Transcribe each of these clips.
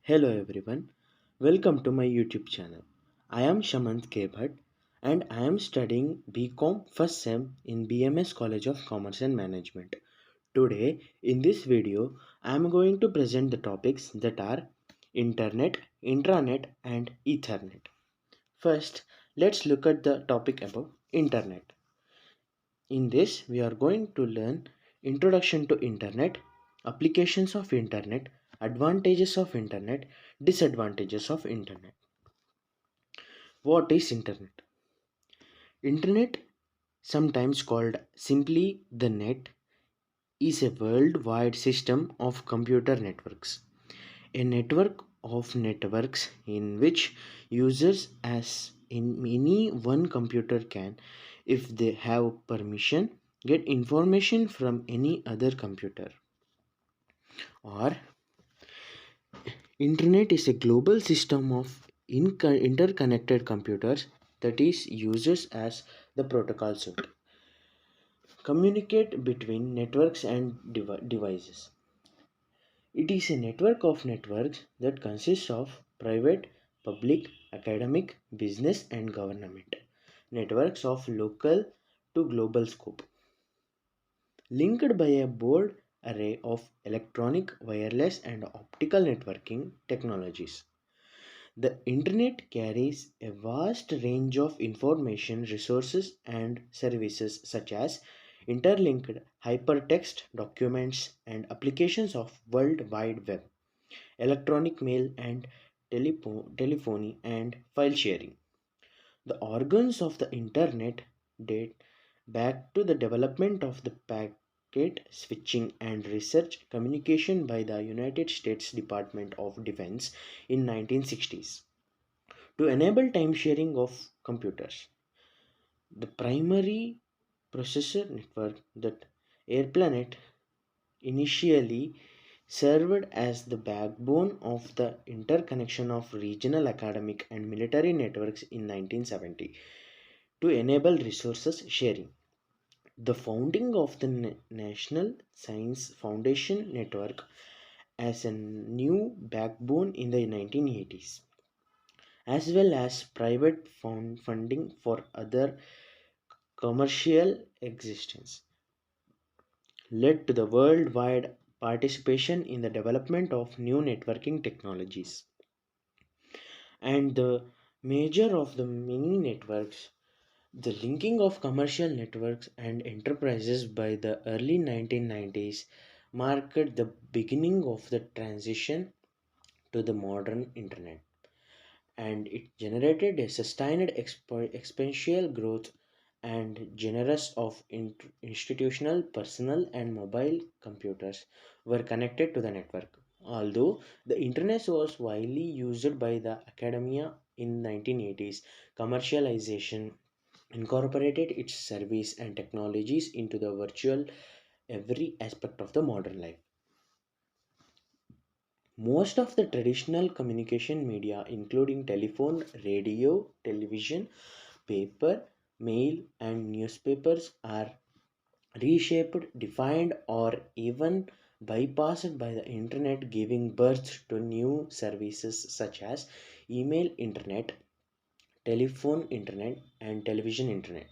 Hello everyone, welcome to my YouTube channel. I am Shamant K. Bhatt and I am studying BCom first sem in BMS College of Commerce and Management. Today, in this video, I am going to present the topics that are Internet, Intranet and Ethernet. First, let's look at the topic about Internet. In this, we are going to learn introduction to Internet, applications of Internet, advantages of Internet, disadvantages of Internet. What is Internet? Internet, sometimes called simply the net, is a worldwide system of computer networks. A network of networks in which users as in any one computer can, if they have permission, get information from any other computer. Or internet is a global system of interconnected computers that is uses as the protocol suite communicate between networks and devices. It is a network of networks that consists of private, public, academic, business, and government networks of local to global scope, linked by a broad array of electronic, wireless, and optical networking technologies. The internet carries a vast range of information resources and services such as interlinked hypertext documents and applications of World Wide Web, electronic mail and telephony and file sharing. The organs of the internet date back to the development of the packet switching and research communication by the United States Department of Defense in 1960s to enable time sharing of computers. The primary processor network that AirPlanet initially served as the backbone of the interconnection of regional academic and military networks in 1970 to enable resources sharing. The founding of the National Science Foundation Network as a new backbone in the 1980s, as well as private funding for other commercial existence, led to the worldwide participation in the development of new networking technologies. And the major of the many networks, the linking of commercial networks and enterprises by the early 1990s marked the beginning of the transition to the modern internet, and it generated a sustained exponential growth and generous of institutional, personal, and mobile computers were connected to the network. Although the internet was widely used by the academia in 1980s, commercialization incorporated its service and technologies into the virtual every aspect of the modern life. Most of the traditional communication media, including telephone, radio, television, paper, mail, and newspapers, are reshaped, defined, or even bypassed by the internet, giving birth to new services such as email internet, telephone internet, and television internet.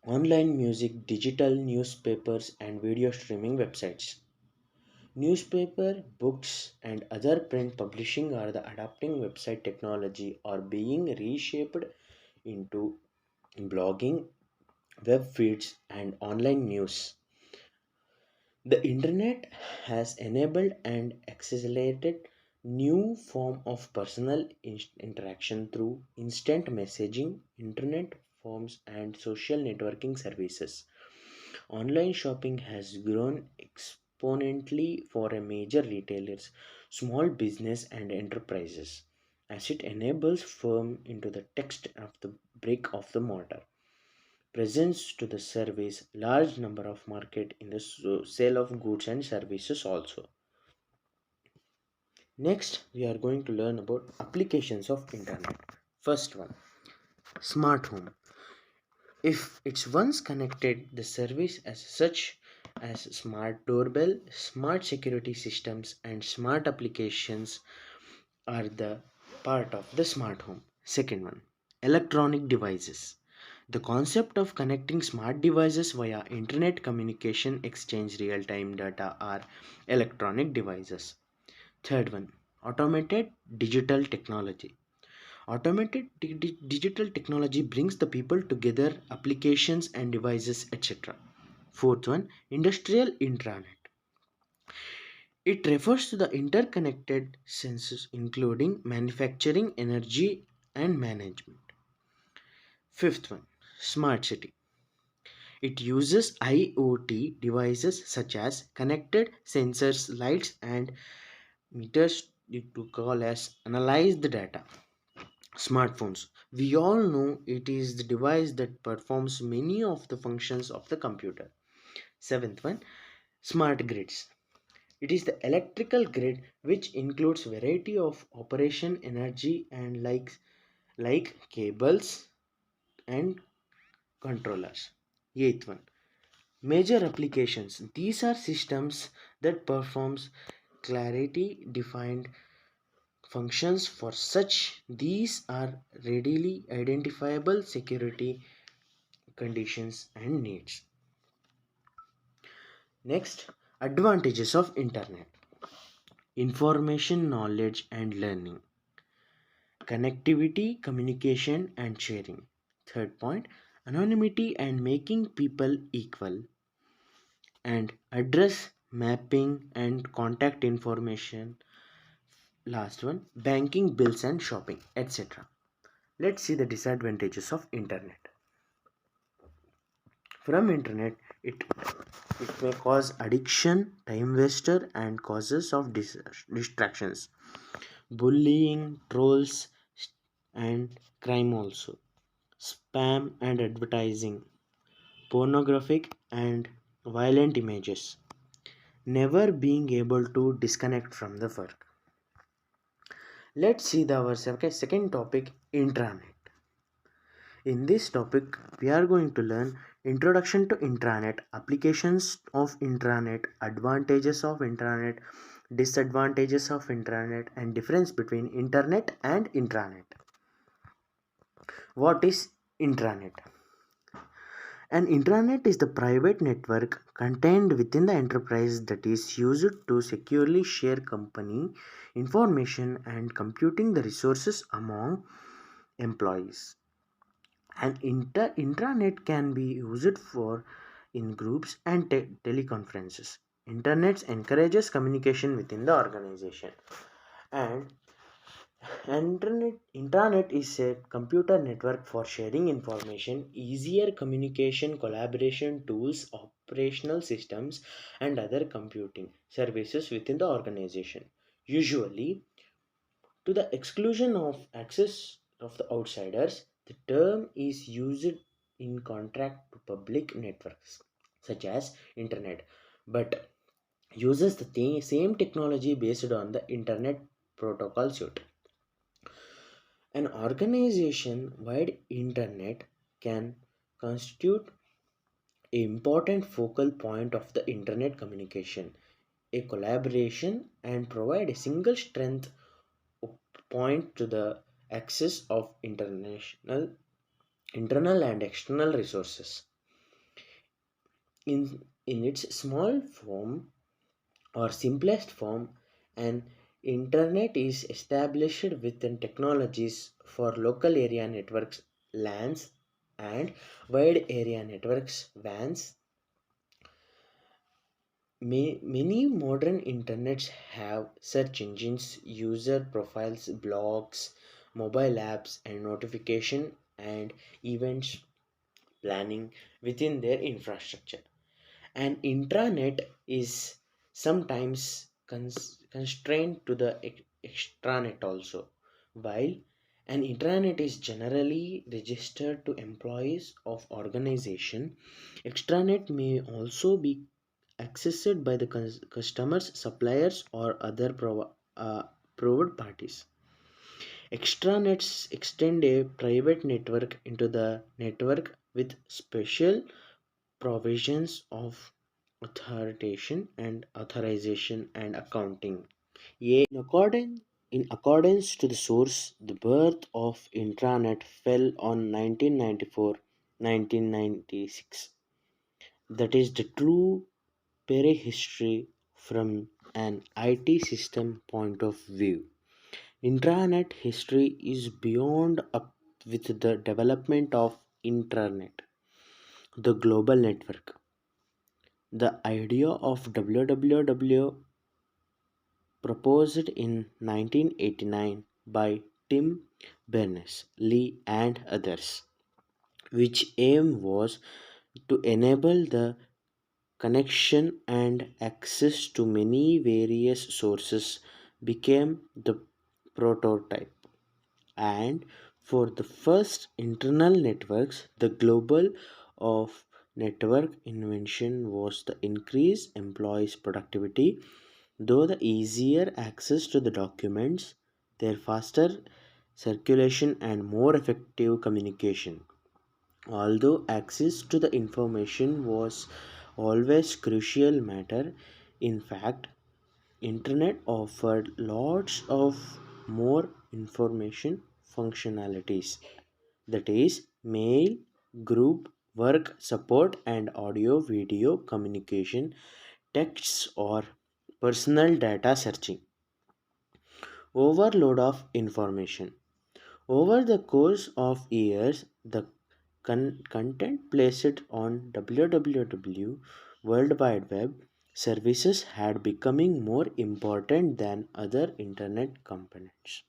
Online music, digital newspapers, and video streaming websites. Newspaper, books, and other print publishing are the adapting website technology or being reshaped into blogging, web feeds, and online news. The internet has enabled and accelerated new form of personal interaction through instant messaging, internet forms, and social networking services. Online shopping has grown exponentially for a major retailers, small business and enterprises, as it enables firm into the text of the brick of the mortar presence to the service large number of market in the sale of goods and services also. Next we are going to learn about applications of internet. First one, smart home. If it's once connected, the service as such as smart doorbell, smart security systems, and smart applications are the part of the smart home. Second one, electronic devices. The concept of connecting smart devices via internet communication exchange real time data are electronic devices. Third one, automated digital technology. Automated digital technology brings the people together, applications and devices, etc. Fourth one, industrial intranet. It refers to the interconnected senses including manufacturing, energy, and management. Fifth one, smart city. It uses IoT devices such as connected sensors, lights, and meters to call as analyze the data. Smartphones. We all know it is the device that performs many of the functions of the computer. Seventh one, smart grids. It is the electrical grid which includes variety of operation energy and like cables and controllers. Eighth one, major applications. These are systems that performs clarity defined functions for such these are readily identifiable security conditions and needs. Next, advantages of internet. Information, knowledge and learning. Connectivity, communication and sharing. Third point, anonymity and making people equal. And address mapping and contact information. Last one, banking, bills and shopping, etc. Let's see the disadvantages of internet. From internet, it may cause addiction, time waster, and causes of distractions, bullying, trolls, and crime also, spam and advertising, pornographic and violent images, never being able to disconnect from the work. Let's see our second topic, intranet. In this topic, we are going to learn introduction to intranet, applications of intranet, advantages of intranet, disadvantages of intranet, and difference between internet and intranet. What is intranet? An intranet is the private network contained within the enterprise that is used to securely share company information and computing the resources among employees. An intranet can be used for in groups and teleconferences. Internet encourages communication within the organization. And intranet is a computer network for sharing information, easier communication, collaboration tools, operational systems, and other computing services within the organization. Usually, to the exclusion of access of the outsiders, the term is used in contract to public networks such as internet, but uses the same technology based on the internet protocol suite. An organization wide internet can constitute an important focal point of the internet communication, a collaboration, and provide a single strength point to the access of internal and external resources. In its small form or simplest form, an internet is established within technologies for local area networks, LANs, and wide area networks, WANs. Many modern internets have search engines, user profiles, blogs, mobile apps, and notification and events planning within their infrastructure. An intranet is sometimes constrained to the extranet also, while an intranet is generally registered to employees of organization. Extranet may also be accessed by the customers, suppliers, or other private parties. Extranets extend a private network into the network with special provisions of authorization and authorization and accounting. In accordance to the source, the birth of intranet fell on 1994-1996. That is the true prehistory from an IT system point of view. Intranet history is beyond up with the development of intranet, the global network. The idea of www proposed in 1989 by Tim Berners-Lee and others, which aim was to enable the connection and access to many various sources, became the prototype. And for the first internal networks, the global of network invention was the increase employees productivity, though the easier access to the documents, their faster circulation and more effective communication. Although access to the information was always crucial matter, in fact, internet offered lots of more information functionalities, that is mail, group work support and audio video communication, texts or personal data searching. Overload of information. Over the course of years, the content placed on www World Wide Web services had becoming more important than other internet components.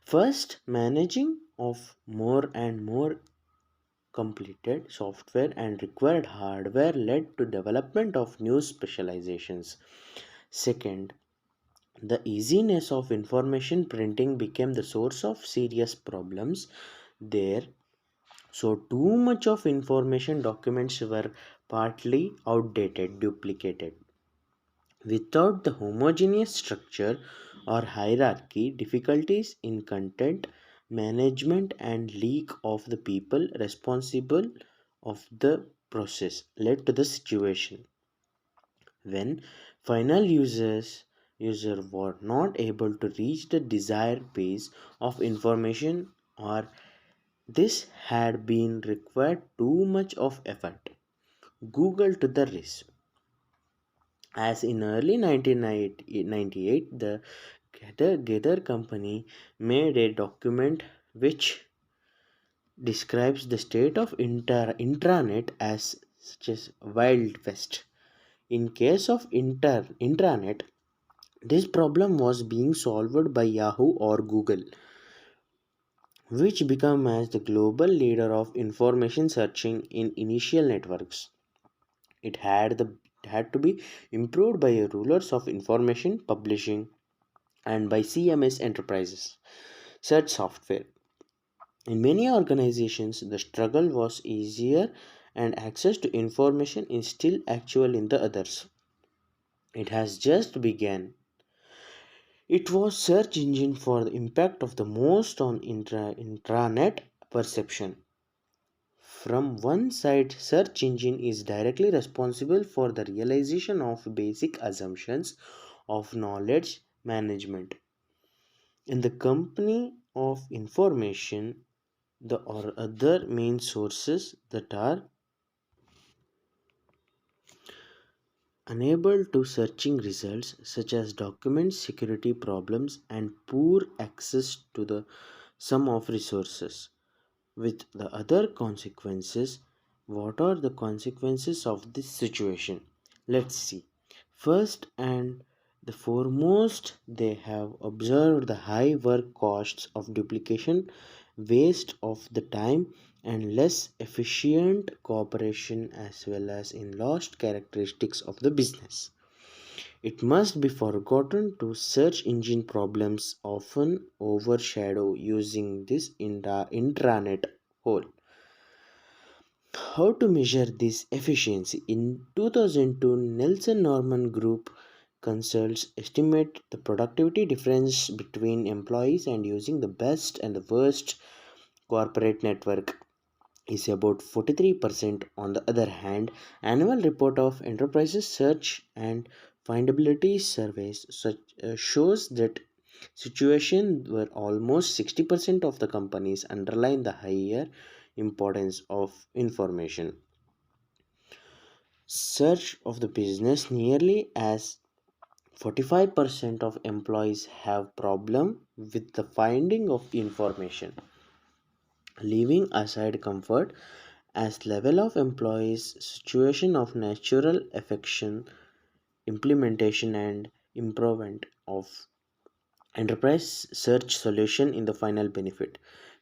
First, managing of more and more completed software and required hardware led to development of new specializations. Second, the easiness of information printing became the source of serious problems there. So, too much of information documents were partly outdated, duplicated. Without the homogeneous structure or hierarchy, difficulties in content management and leak of the people responsible of the process led to the situation when final user were not able to reach the desired pace of information, or this had been required too much of effort. Google to the risk. As in early 1998, the Gather company made a document which describes the state of intranet as such as Wild West. In case of intranet, this problem was being solved by Yahoo or Google, which became as the global leader of information searching in initial networks. It had to be improved by rulers of information publishing and by CMS enterprises. Search software. In many organizations, the struggle was easier and access to information is still actual in the others. It has just begun. It was search engine for the impact of the most on intranet perception. From one side, search engine is directly responsible for the realization of basic assumptions of knowledge management. In the company of information, the or other main sources that are unable to searching results such as document security problems and poor access to the sum of resources. With the other consequences, what are the consequences of this situation? Let's see. First and the foremost, they have observed the high work costs of duplication, waste of the time, and less efficient cooperation, as well as in lost characteristics of the business. It must be forgotten to search engine problems often overshadow using this intranet whole. How to measure this efficiency? In 2002, Nelson Norman Group consults estimate the productivity difference between employees and using the best and the worst corporate network. is about 43%. On the other hand, annual report of enterprises search and findability surveys shows that situation where almost 60% of the companies underline the higher importance of information search of the business. Nearly as 45% of employees have problem with the finding of information. Leaving aside comfort as level of employees situation of natural affection, implementation and improvement of enterprise search solution in the final benefit.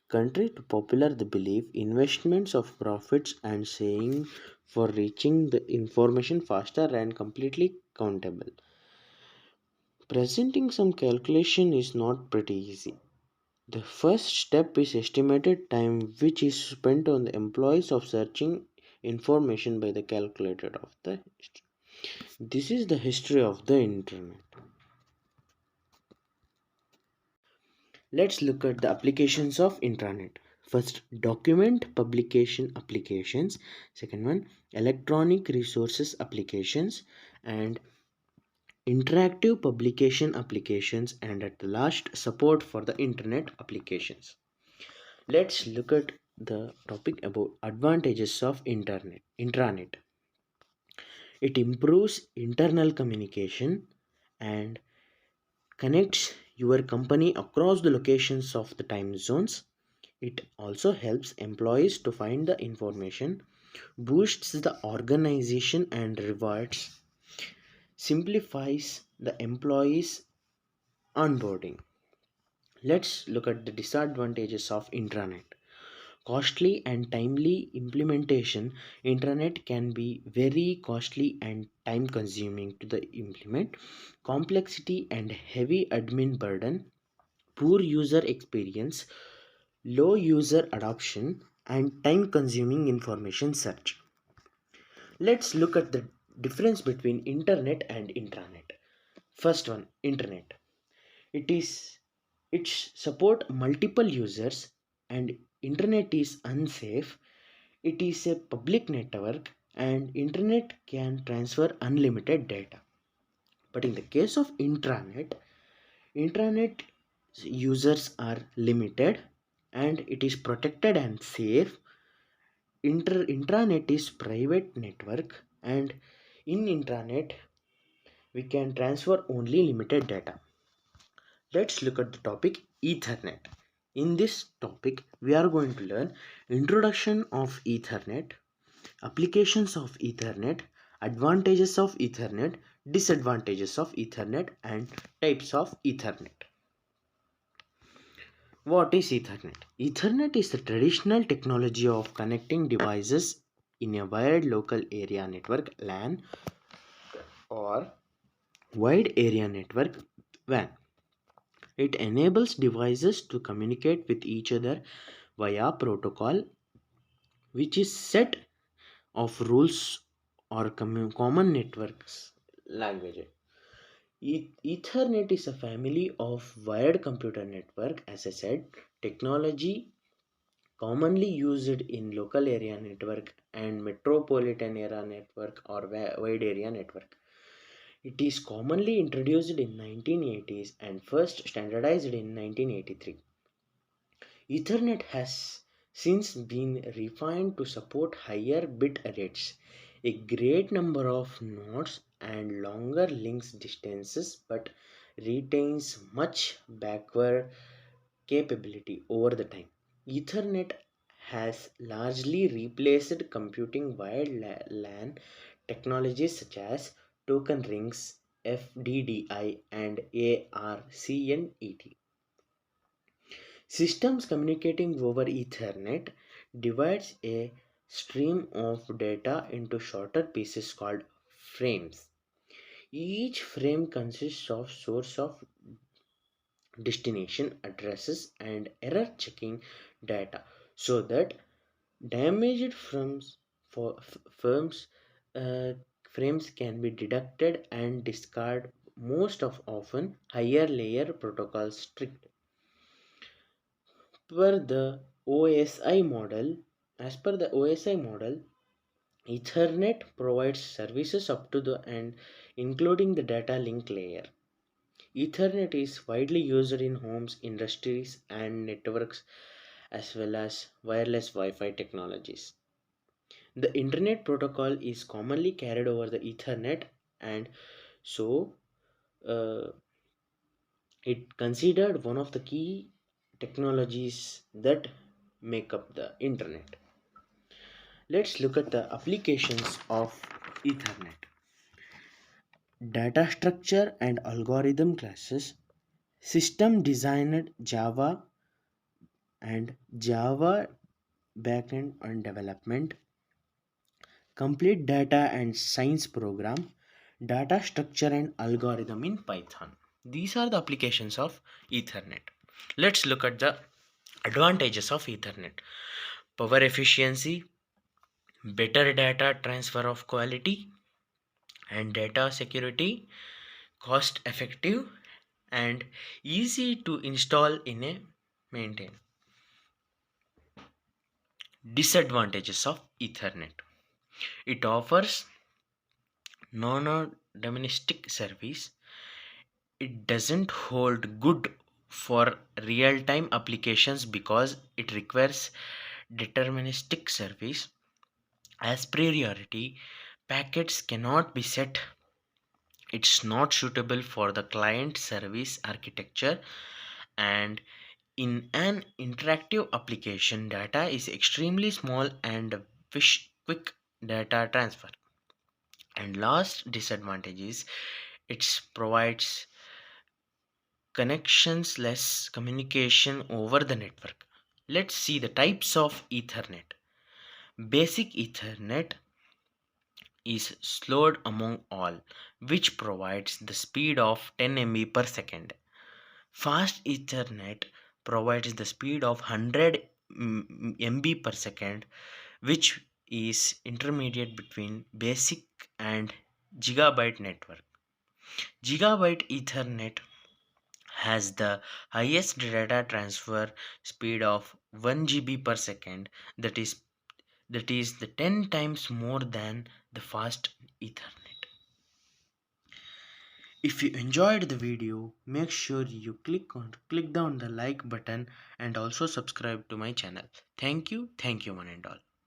Contrary to popular the belief, investments of profits and saying for reaching the information faster and completely countable. Presenting some calculation is not pretty easy. The first step is estimated time which is spent on the employees of searching information by the calculator of the history. This is the history of the internet. Let's look at the applications of intranet. First, document publication applications. Second one, electronic resources applications, and interactive publication applications, and at the last, support for the internet applications. Let's look at the topic about advantages of internet intranet. It improves internal communication and connects your company across the locations of the time zones. It also helps employees to find the information, boosts the organization and rewards, simplifies the employees onboarding. Let's look at the disadvantages of intranet. Costly and timely implementation. Intranet can be very costly and time consuming to the implement. Complexity and heavy admin burden, poor user experience, low user adoption, and time consuming information search. Let's look at the difference between internet and intranet. First one, internet. It is it support multiple users, and internet is unsafe. It is a public network and internet can transfer unlimited data. But in the case of intranet users are limited and it is protected and safe. Intranet is private network, and in intranet we can transfer only limited data. Let's look at the topic Ethernet. In this topic, we are going to learn introduction of Ethernet, applications of Ethernet, advantages of Ethernet, disadvantages of Ethernet, and types of Ethernet. What is Ethernet? Ethernet is the traditional technology of connecting devices in a wired local area network LAN or wide area network WAN. It enables devices to communicate with each other via protocol which is set of rules or common networks language. Ethernet is a family of wired computer network, as I said, technology commonly used in local area network and metropolitan area network or wide area network. It is commonly introduced in 1980s and first standardized in 1983. Ethernet has since been refined to support higher bit rates, a great number of nodes, and longer links distances, but retains much backward capability over the time. Ethernet has largely replaced computing wired LAN technologies such as token rings, FDDI, and ARCNET. Systems communicating over Ethernet divides a stream of data into shorter pieces called frames. Each frame consists of source of destination addresses and error checking data so that damaged firms uh, frames can be deducted and discarded. Most of often higher layer protocols strict per the OSI model. As per the OSI model, Ethernet provides services up to the end, including the data link layer. Ethernet is widely used in homes, industries, and networks, as well as wireless Wi Fi technologies. The Internet protocol is commonly carried over the Ethernet, and so uh, it considered one of the key technologies that make up the Internet. Let's look at the applications of Ethernet. Data structure and algorithm classes, system designed Java and Java backend and development, complete data and science program, data structure and algorithm in Python. These are the applications of Ethernet. Let's look at the advantages of Ethernet. Power efficiency, better data transfer of quality, and data security, cost effective, and easy to install in a maintain. Disadvantages of Ethernet: it offers non-deterministic service. It doesn't hold good for real-time applications because it requires deterministic service. As priority, packets cannot be set. It's not suitable for the client service architecture, and in an interactive application, data is extremely small and quick data transfer. And last disadvantage is it provides connections less communication over the network. Let's see the types of Ethernet. Basic Ethernet is slowed among all, which provides the speed of 10 MB per second. Fast Ethernet provides the speed of 100 MB per second, which is intermediate between basic and gigabyte network. Gigabyte Ethernet has the highest data transfer speed of 1 GB per second, that is the 10 times more than the fast Ethernet. If you enjoyed the video, make sure you click down the like button and also subscribe to my channel. Thank you one and all.